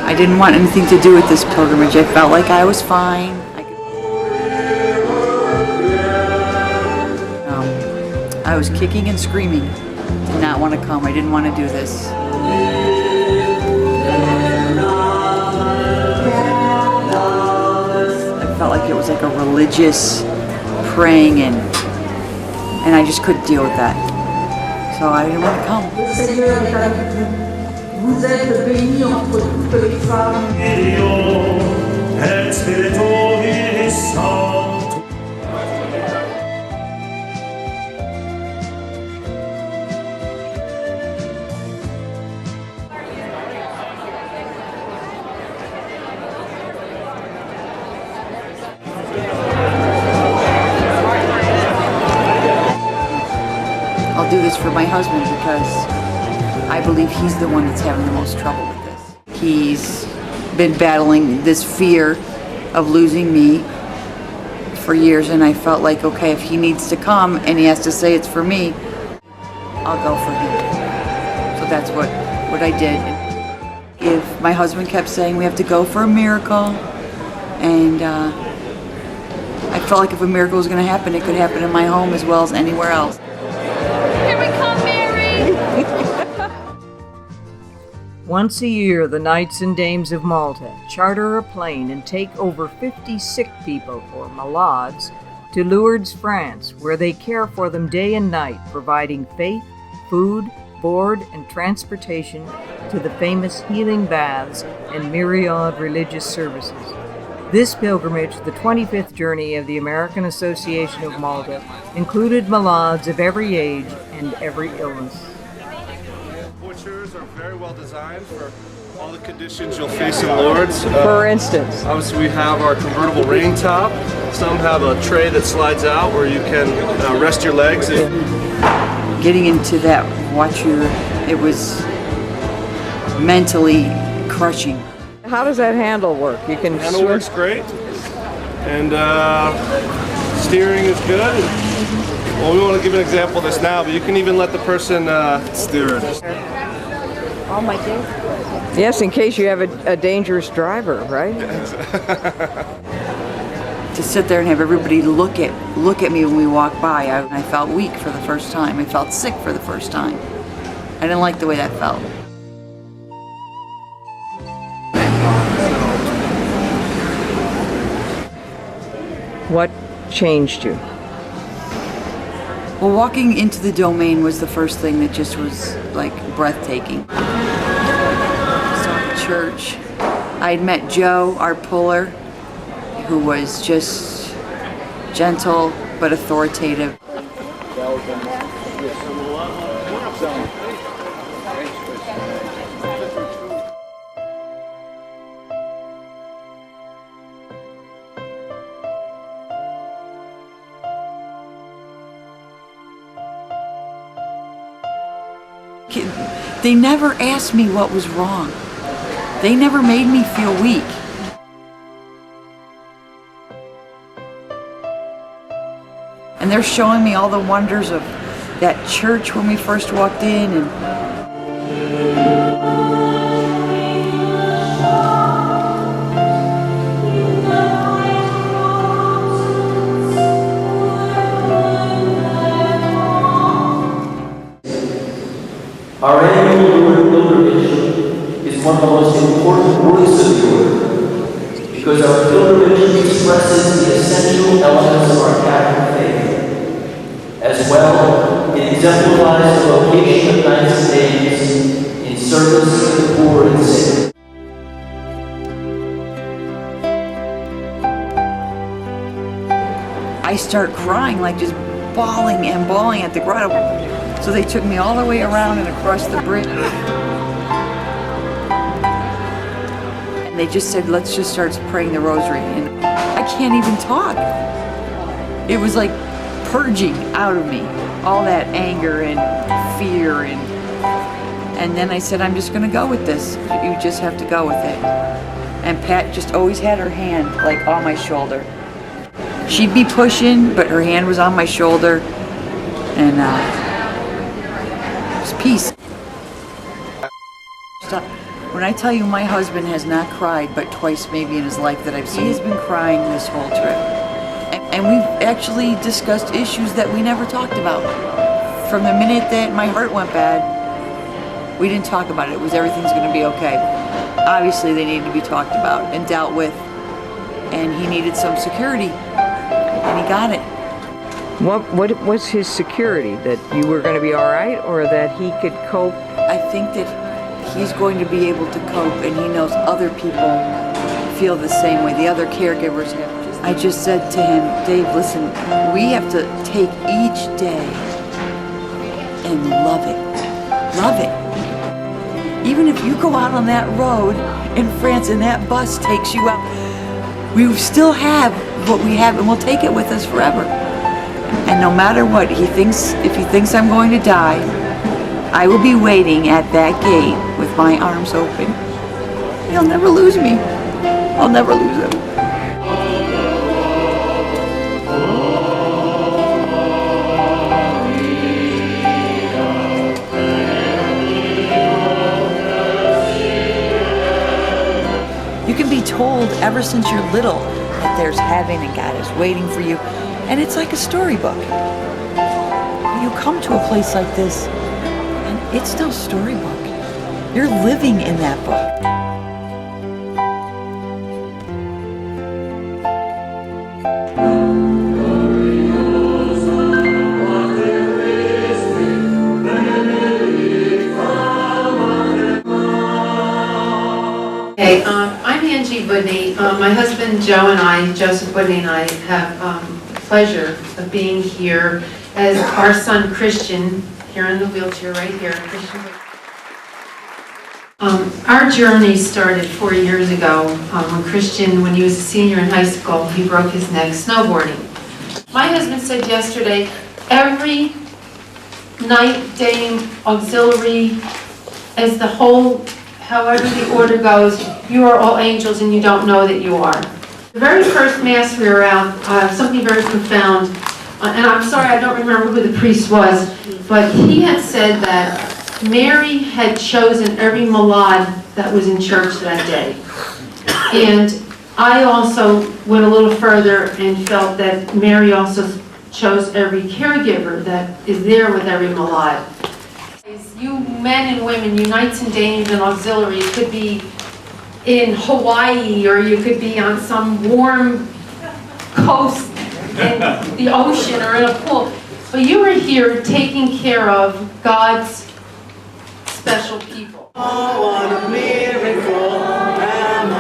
I didn't want anything to do with this pilgrimage. I felt like I was fine. I was kicking and screaming. Did not want to come. I didn't want to do this. I felt like it was like a religious praying, and I just couldn't deal with that. So I didn't want to come. Vous êtes bénie entre toutes les femmes. I'll do this for my husband because I believe he's the one that's having the most trouble with this. He's been battling this fear of losing me for years, and I felt like, okay, if he needs to come and he has to say it's for me, I'll go for him. So that's what I did. If my husband kept saying we have to go for a miracle, and I felt like if a miracle was going to happen, it could happen in my home as well as anywhere else. Once a year, the Knights and Dames of Malta charter a plane and take over 50 sick people, or malades, to Lourdes, France, where they care for them day and night, providing faith, food, board, and transportation to the famous healing baths and myriad religious services. This pilgrimage, the 25th journey of the American Association of Malta, included malades of every age and every illness. Butchers are very well designed for all the conditions you'll face in Lourdes. For instance, obviously we have our convertible reining top. Some have a tray that slides out where you can rest your legs. Getting into that it was mentally crushing. how does that handle work? You can handle works great, and steering is good. Well, we want to give an example of this now, but you can even let the person steer it. All my things? Yes, in case you have a dangerous driver, right? To sit there and have everybody look at me when we walk by, I felt weak for the first time. I felt sick for the first time. I didn't like the way that felt. What changed you? Well, walking into the domain was the first thing that just was like breathtaking. Saw the church. I had met Joe, our puller, who was just gentle but authoritative. They never asked me what was wrong. They never made me feel weak. And they're showing me all the wonders of that church when we first walked in. And our annual Lourdes pilgrimage is one of the most important works of the Order, because our pilgrimage expresses the essential elements of our Catholic faith. As well, it exemplifies the vocation of Knights and Dames in service to the poor and sick. I start crying, like just bawling and bawling at the grotto. So they took me all the way around and across the bridge. And they just said, let's just start praying the rosary. And I can't even talk. It was like purging out of me all that anger and fear. And then I said, I'm just going to go with this. You just have to go with it. And Pat just always had her hand like on my shoulder. She'd be pushing, but her hand was on my shoulder. And peace. When I tell you my husband has not cried but twice maybe in his life that I've seen, he has been crying this whole trip. And we've actually discussed issues that we never talked about. From the minute that my heart went bad, we didn't talk about it. It was everything's going to be okay. Obviously, they needed to be talked about and dealt with. And he needed some security. And he got it. What was his security? That you were going to be all right, or that he could cope? I think that he's going to be able to cope, and he knows other people feel the same way. The other caregivers have. I just said to him, Dave, listen, we have to take each day and love it. Love it. Even if you go out on that road in France and that bus takes you out, we still have what we have, and we'll take it with us forever. And no matter what, if he thinks I'm going to die, I will be waiting at that gate with my arms open. He'll never lose me. I'll never lose him. You can be told ever since you're little that there's heaven and God is waiting for you. And it's like a storybook. You come to a place like this, and it's no storybook. You're living in that book. Hey, I'm Angie Woodney. My husband Joe and I, Joseph Woodney and I, have the pleasure of being here as our son Christian, here in the wheelchair right here. Christian. Our journey started 4 years ago when Christian, when he was a senior in high school, he broke his neck snowboarding. My husband said yesterday, every night, dame, auxiliary, as the whole, however the order goes, you are all angels and you don't know that you are. The very first Mass we were out, something very profound, and I'm sorry I don't remember who the priest was, but he had said that Mary had chosen every malad that was in church that day. And I also went a little further and felt that Mary also chose every caregiver that is there with every malad. You men and women, you knights and dames and auxiliaries, could be in Hawaii, or you could be on some warm coast in the ocean or in a pool. But you are here taking care of God's special people. Oh, what a miracle am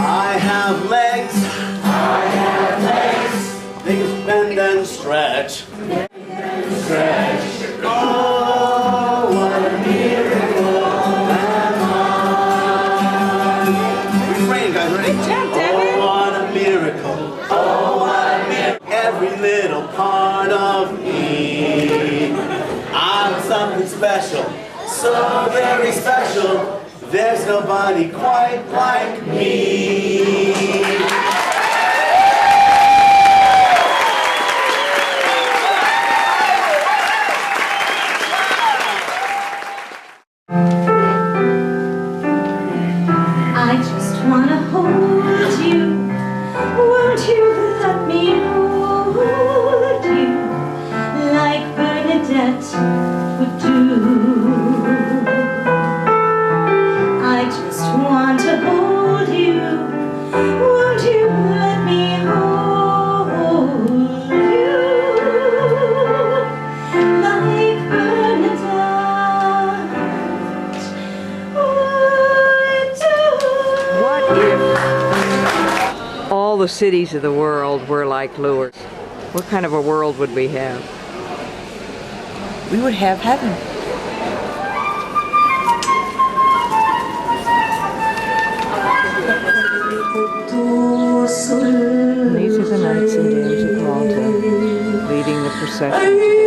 I have legs. I have legs. They can bend and stretch. Oh, what a miracle am I. Refrain, guys, ready? Oh, what a miracle. Oh, what a miracle. Every little part of me. I'm something special, so very special. There's nobody quite like me. I just wanna hold you. Won't you let me hold you like Bernadette would do? I just want to hold you. Won't you let me hold you like Bernadette would do? What if all the cities of the world were like Lourdes? What kind of a world would we have? We would have heaven. And these are the knights and dames of Malta leading the procession today.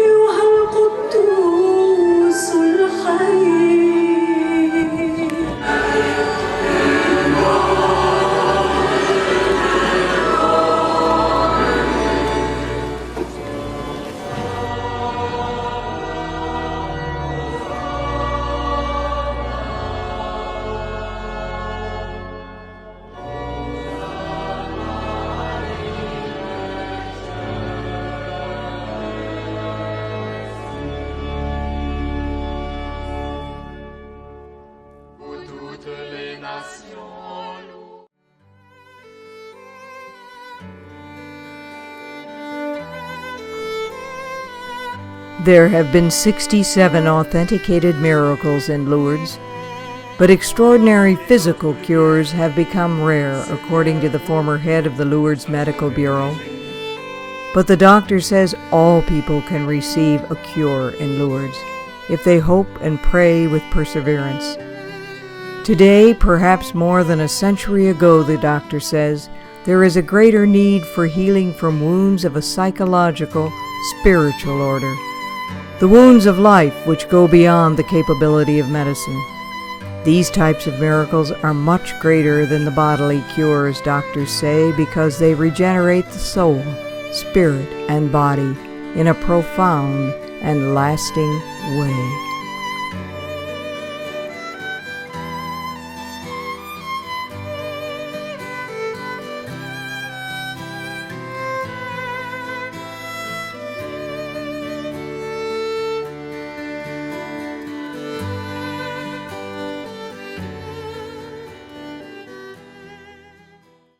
There have been 67 authenticated miracles in Lourdes, but extraordinary physical cures have become rare, according to the former head of the Lourdes Medical Bureau. But the doctor says all people can receive a cure in Lourdes if they hope and pray with perseverance. Today, perhaps more than a century ago, the doctor says, there is a greater need for healing from wounds of a psychological, spiritual order. The wounds of life which go beyond the capability of medicine. These types of miracles are much greater than the bodily cures, doctors say, because they regenerate the soul, spirit, and body in a profound and lasting way.